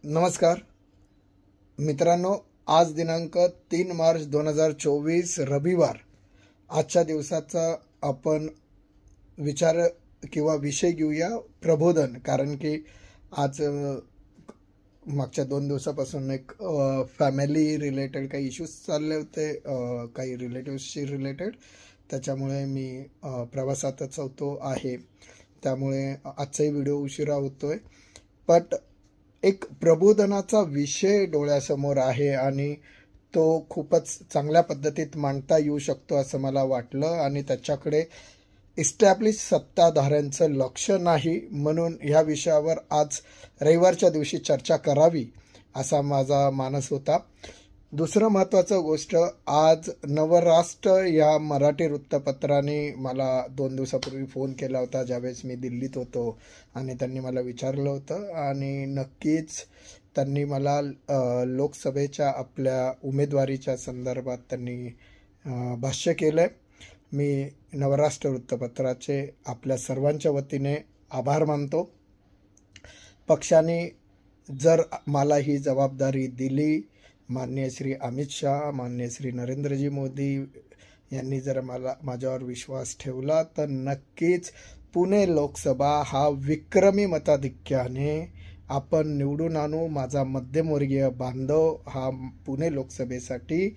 नमस्कार मित्रांनो, आज दिनांक 3 मार्च 2024 रविवार. आजच्या दिवसाचा आपण विचार किंवा विषय घेऊया प्रबोधन. कारण की आज मागच्या 2 दिवसापासून एक फॅमिली रिलेटेड काही इश्यूज चालले होते, काही रिलेटिव्सशी रिलेटेड. त्याच्यामुळे मी प्रवासातच होतो आहे, त्यामुळे आजचाही व्हिडिओ उशिरा होतोय. बट एक प्रबोधनाचा विषय डोळ्यासमोर आहे आणि तो खूपच चांगल्या पद्धतीत मांडता येऊ शकतो असं मला वाटलं. आणि त्याच्याकडे इस्टॅब्लिश सत्ताधाऱ्यांचं लक्ष नाही, म्हणून ह्या विषयावर आज रविवारच्या दिवशी चर्चा करावी असा माझा मानस होता. दुसरं महत्त्वाचं गोष्ट, आज नवराष्ट्र या मराठी वृत्तपत्राने मला 2 दिवसापूर्वी फोन केला होता, ज्यावेळेस मी दिल्लीत होतो. आणि त्यांनी मला विचारलं होतं आणि नक्कीच त्यांनी मला लोकसभेच्या आपल्या उमेदवारीच्या संदर्भात त्यांनी भाष्य केलं आहे. मी नवराष्ट्र वृत्तपत्राचे आपल्या सर्वांच्या वतीने आभार मानतो. पक्षाने जर मला ही जबाबदारी दिली, माननीय श्री अमित शाह, माननीय श्री नरेंद्रजी मोदी यांनी जर माझ्यावर विश्वास ठेवला, तर नक्कीच पुणे लोकसभा हा विक्रमी मताधिक्याने आपण निवडून आणू. माझा मध्यमवर्गीय बांधव हा पुणे लोकसभेसाठी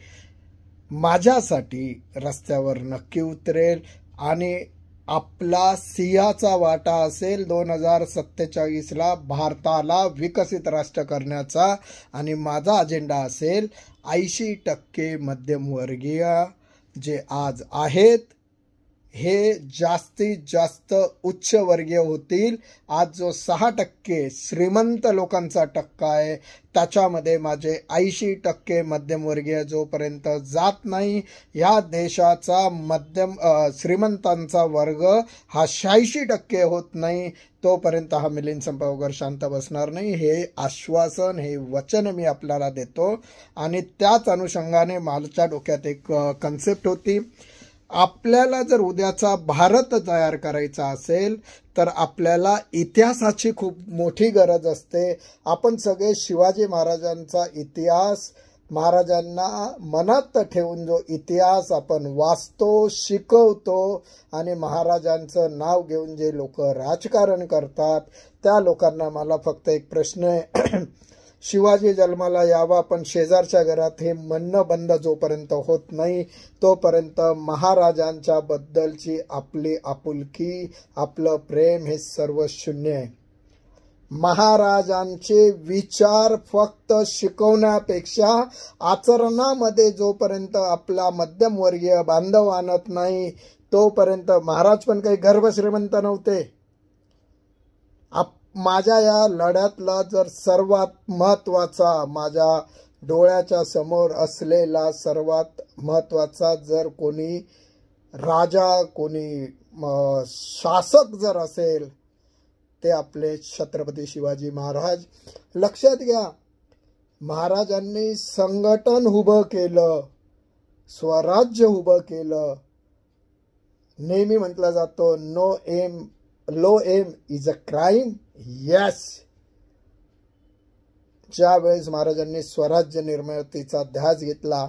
माझ्यासाठी रस्त्यावर नक्की उतरेल आणि आपला सिंहाचा वाटा असेल 2047ला भारताला विकसित राष्ट्र करण्याचा. आणि माझा अजेंडा असेल 80% मध्यमवर्गीय जे आज आहेत हे जास्तीत जास्त उच्चवर्गीय होतील. आज जो 6% श्रीमंत लोकांचा टक्का आहे, त्याच्यामध्ये माझे 80% मध्यमवर्गीय जोपर्यंत जात नाही, या देशाचा श्रीमंतांचा वर्ग हा 86% होत नाही, तोपर्यंत हा मिलिंद संपावर शांत बसणार नाही. हे आश्वासन, हे वचन मी आपल्याला देतो. आणि त्याच अनुषंगाने माझ्या डोक्यात एक कन्सेप्ट होती. आपल्याला जर उद्याचा भारत तयार करायचा असेल तर आपल्याला इतिहासाची खूप मोठी गरज असते. आपण सगळे शिवाजी महाराजांचा इतिहास, महाराजांना मनात ठेवून जो इतिहास आपण वाचतो, शिकवतो आणि महाराजांचं नाव घेऊन जे लोक राजकारण करतात, त्या लोकांना मला फक्त एक प्रश्न आहे. शिवाजी जन्माला यावा, पण शेजारच्या घरात हे म्हणणं बंद जोपर्यंत होत नाही, तोपर्यंत महाराजांच्या बद्दलची आपली आपुलकी, आपलं प्रेम हे सर्व शून्य आहे. महाराजांचे विचार फक्त शिकवण्यापेक्षा आचरणामध्ये जोपर्यंत आपला मध्यमवर्गीय बांधव आणत नाही, तोपर्यंत महाराज पण काही गर्भश्रीमंत नव्हते. माझ्या या लढ्यातला जर सर्वात महत्त्वाचा, माझ्या डोळ्याच्या समोर असलेला सर्वात महत्त्वाचा जर कोणी राजा, कोणी शासक जर असेल, ते आपले छत्रपती शिवाजी महाराज. लक्षात घ्या, महाराजांनी संघटन उभं केलं, स्वराज्य उभं केलं. नेहमी म्हटलं जातं low M is a crime. Yes, ज्या वेळेस महाराजांनी स्वराज्य निर्मितीचा ध्यास घेतला,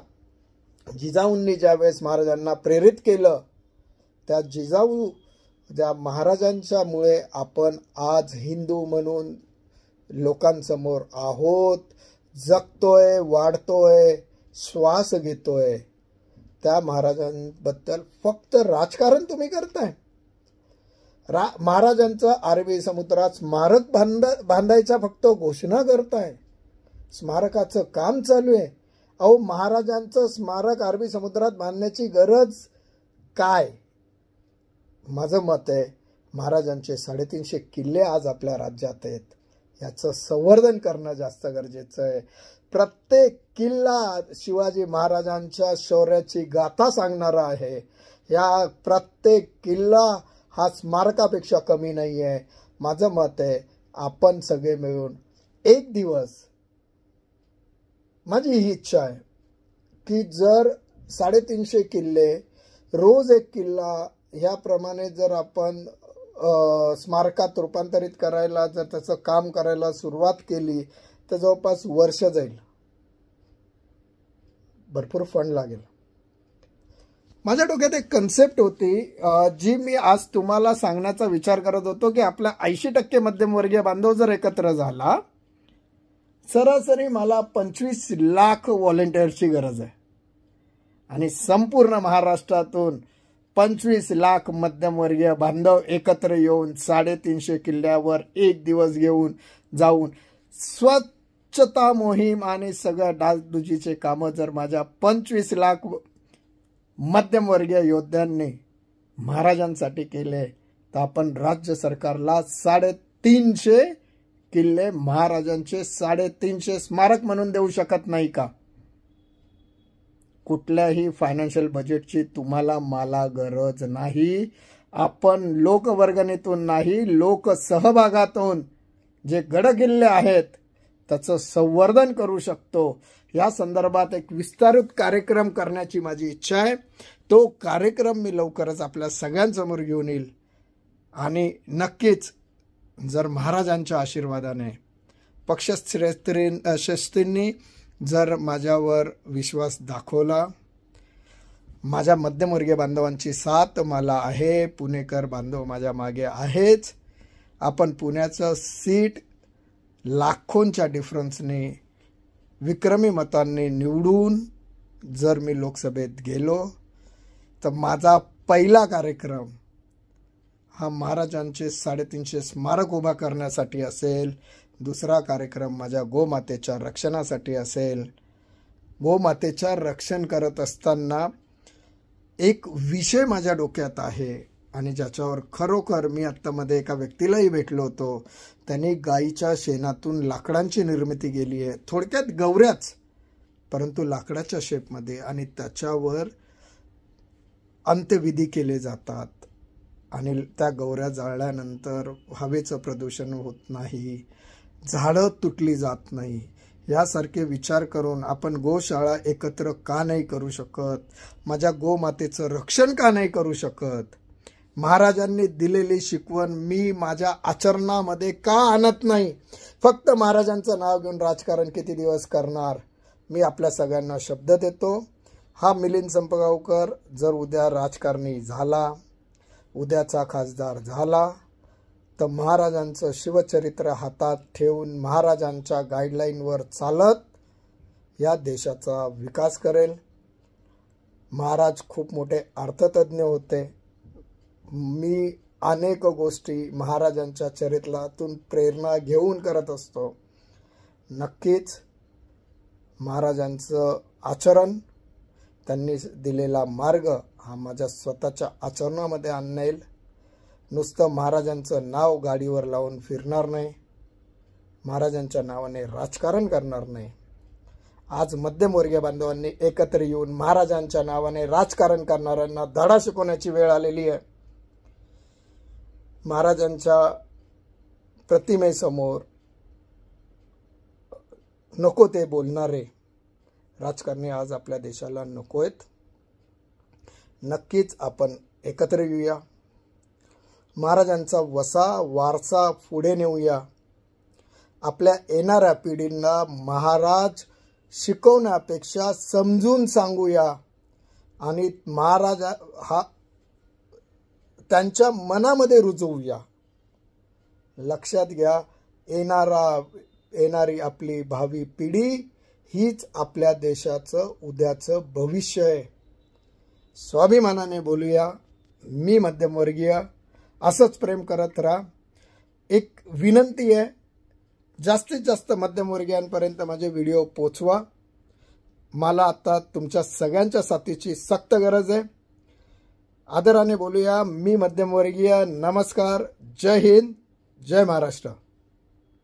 जिजाऊंनी ज्या वेळेस महाराजांना प्रेरित केलं, त्या जिजाऊ ज्या महाराजांच्या मुळे आपण आज हिंदू म्हणून लोकांसमोर आहोत, जगतोय, वाढतोय, श्वास घेतोय. त्या महाराजांबद्दल फक्त राजकारण तुम्ही करताय. महाराजांचं अरबी समुद्रात स्मारक बांधायचा फक्त घोषणा करताय. स्मारकाचं काम चालू आहे. अहो, महाराजांचं स्मारक अरबी समुद्रात बांधण्याची गरज काय? माझं मत आहे, महाराजांचे 350 किल्ले आज आपल्या राज्यात आहेत, याचं संवर्धन करणं जास्त गरजेचं आहे. प्रत्येक किल्ला शिवाजी महाराजांच्या शौर्याची गाथा सांगणारा आहे. या प्रत्येक किल्ला हा स्मारकापेक्षा कमी नाही आहे. माझं मत आहे, आपण सगळे मिळून एक दिवस, माझी ही इच्छा आहे की जर 350 किल्ले, रोज एक किल्ला, ह्याप्रमाणे जर आपण स्मारकात रूपांतरित करायला, जर त्याचं काम करायला सुरुवात केली, तर जवळपास वर्ष जाईल, भरपूर फंड लागेल. माझ्या डोक्यात एक कन्सेप्ट होती जी मी आज तुम्हाला सांगण्याचा विचार करत होतो की आपला 80% मध्यमवर्गीय बांधव जर एकत्र झाला, सरासरी मला 25 लाख व्हॉलेंटिअर्सची गरज आहे आणि संपूर्ण महाराष्ट्रातून 25 लाख मध्यमवर्गीय बांधव एकत्र येऊन 350 किल्ल्यावर एक दिवस घेऊन जाऊन स्वच्छता मोहीम आणि सगळं डागडुजीचे कामं जर माझ्या 25 लाख मध्यमवर्गीय योद्ध्यांनी महाराजांसाठी केले तर आपण राज्य सरकारला 350 किल्ले महाराजांचे 350 स्मारक म्हणून देऊ शकत नाही का? कुठल्याही फायनान्शियल बजेटची तुम्हाला मला गरज नाही. आपण लोकवर्गणीतून नाही, लोक सहभागातून जे गडकिल्ले आहेत त्याचं संवर्धन करू शकतो. या संदर्भात एक विस्तारित कार्यक्रम करण्याची माझी इच्छा आहे. तो कार्यक्रम मी लवकरच आपल्या सगळ्यांसमोर घेऊन येईल आणि नक्कीच जर महाराजांच्या आशीर्वादाने पक्षश्रेष्ठींनी जर माझ्यावर विश्वास दाखवला, माझ्या मध्यमवर्गीय बांधवांची साथ मला आहे, पुणेकर बांधव माझ्या मागे आहेच. आपण पुण्याचं सीट लाखोंच्या डिफरन्सने विक्रमी मतांनी निवडून जर मी लोकसभेत गेलो तर माझा पहिला कार्यक्रम हा महाराजांचे 350 स्मारक उभा करण्यासाठी असेल. दुसरा कार्यक्रम माझ्या गोमातेच्या रक्षणासाठी असेल. गोमातेच्या रक्षण करत असताना एक विषय माझ्या डोक्यात आहे आणि ज्याच्यावर खरोखर मी आत्तामध्ये एका व्यक्तीलाही भेटलो होतो. त्यांनी गाईच्या शेणातून लाकडांची निर्मिती केली आहे, थोडक्यात गवऱ्याच, परंतु लाकडाच्या शेपमध्ये, आणि त्याच्यावर अंत्यविधी केले जातात आणि त्या गवऱ्या जाळल्यानंतर हवेचं प्रदूषण होत नाही, झाडं तुटली जात नाही. यासारखे विचार करून आपण गोशाळा एकत्र का नाही करू शकत? माझ्या गोमातेचं रक्षण का नाही करू शकत? महाराजांनी दिलेली शिकवण मी माझ्या आचरणामध्ये का आणत नाही? फक्त महाराजांचं नाव घेऊन राजकारण किती दिवस करणार? मी आपल्या सगळ्यांना शब्द देतो, हा मिलिंद संपगावकर जर उद्या राजकारणी झाला, उद्याचा खासदार झाला, तर महाराजांचं शिवचरित्र हातात ठेवून महाराजांच्या गाईडलाईनवर चालत या देशाचा विकास करेल. महाराज खूप मोठे अर्थतज्ञ होते. मी अनेक गोष्टी महाराजांच्या चरित्रातून प्रेरणा घेऊन करत असतो. नक्कीच महाराजांचं आचरण, त्यांनी दिलेला मार्ग हा माझ्या स्वतःच्या आचरणामध्ये आणेल. नुसतं महाराजांचं नाव गाडीवर लावून फिरणार नाही, महाराजांच्या नावाने राजकारण करणार नाही. आज मध्यमवर्गीय बांधवांनी एकत्र येऊन महाराजांच्या नावाने राजकारण करणाऱ्यांना धडा शिकवण्याची वेळ आलेली आहे. महाराजांच्या प्रतिमेसमोर नको ते बोलणारे राजकारणी आज आपल्या देशाला नको आहेत. नक्कीच आपण एकत्र येऊया, महाराजांचा वारसा पुढे नेऊया. आपल्या येणाऱ्या पिढींना महाराज शिकवण्यापेक्षा समजून सांगूया आणि महाराज हा त्यांच्या मनामध्ये रुजवूया. लक्षात घ्या, येणारी आपली भावी पिढी हीच आपल्या देशाचं उद्याचं भविष्य आहे. स्वाभिमानाने बोलूया. मी मध्यमवर्गीय, असंच प्रेम करत राहा. एक विनंती आहे, जास्तीत जास्त मध्यमवर्गीयांपर्यंत माझे व्हिडिओ पोचवा. मला आता तुमच्या सगळ्यांच्या साथीची सक्त गरज आहे. आदराने बोलूया. मी मध्यमवर्गीय. नमस्कार. जय हिंद, जय महाराष्ट्र.